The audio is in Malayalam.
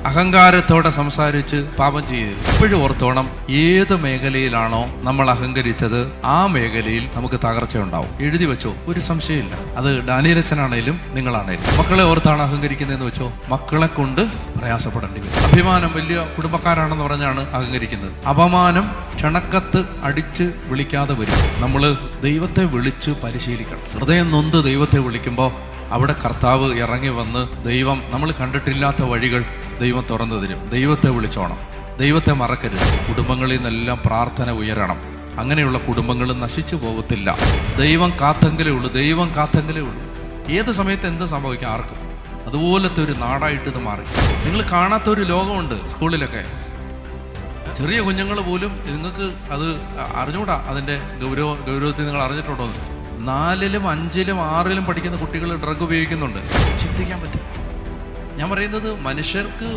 അഹങ്കാരത്തോടെ സംസാരിച്ച് പാപം ചെയ്യരുത്. എപ്പോഴും ഓർത്തോണം, ഏത് മേഖലയിലാണോ നമ്മൾ അഹങ്കരിച്ചത് ആ മേഖലയിൽ നമുക്ക് തകർച്ച ഉണ്ടാവും. എഴുതി വെച്ചോ, ഒരു സംശയമില്ല. അത് ഡാനിയേലച്ചനാണേലും നിങ്ങളാണേലും. മക്കളെ ഓർത്താണ് അഹങ്കരിക്കുന്നതെന്ന് വെച്ചോ, മക്കളെ കൊണ്ട് പ്രയാസപ്പെടേണ്ടി വരും. അഭിമാനം, വലിയ കുടുംബക്കാരാണെന്ന് പറഞ്ഞാണ് അഹങ്കരിക്കുന്നത്. അപമാനം ക്ഷണക്കത്ത് അടിച്ച് വിളിക്കാതെ വരും. നമ്മൾ ദൈവത്തെ വിളിച്ച് പരിശീലിക്കണം. ഹൃദയം നൊന്ത് ദൈവത്തെ വിളിക്കുമ്പോൾ അവിടെ കർത്താവ് ഇറങ്ങി വന്ന് ദൈവം നമ്മൾ കണ്ടിട്ടില്ലാത്ത വഴികൾ ദൈവം തുറന്നു തരും. ദൈവത്തെ വിളിച്ചോണം, ദൈവത്തെ മറക്കരുത്. കുടുംബങ്ങളിൽ നിന്നെല്ലാം പ്രാർത്ഥന ഉയരണം. അങ്ങനെയുള്ള കുടുംബങ്ങൾ നശിച്ചു പോകത്തില്ല. ദൈവം കാത്തെങ്കിലേ ഉള്ളൂ, ദൈവം കാത്തെങ്കിലേ ഉള്ളൂ. ഏത് സമയത്ത് എന്ത് സംഭവിക്കാം ആർക്കും. അതുപോലത്തെ ഒരു നാടായിട്ട് ഇത് മാറി. നിങ്ങൾ കാണാത്ത ഒരു ലോകമുണ്ട് സ്കൂളിലൊക്കെ. ചെറിയ കുഞ്ഞുങ്ങൾ പോലും നിങ്ങൾക്ക് അത് അറിഞ്ഞൂടാ. അതിൻ്റെ ഗൗരവത്തിൽ നിങ്ങൾ അറിഞ്ഞിട്ടുണ്ടോ? 4ലും 5ലും 6ലും പഠിക്കുന്ന കുട്ടികൾ ഡ്രഗ് ഉപയോഗിക്കുന്നുണ്ട്. ചിന്തിക്കാൻ പറ്റും. ഞാൻ പറയുന്നത് മനുഷ്യർക്ക്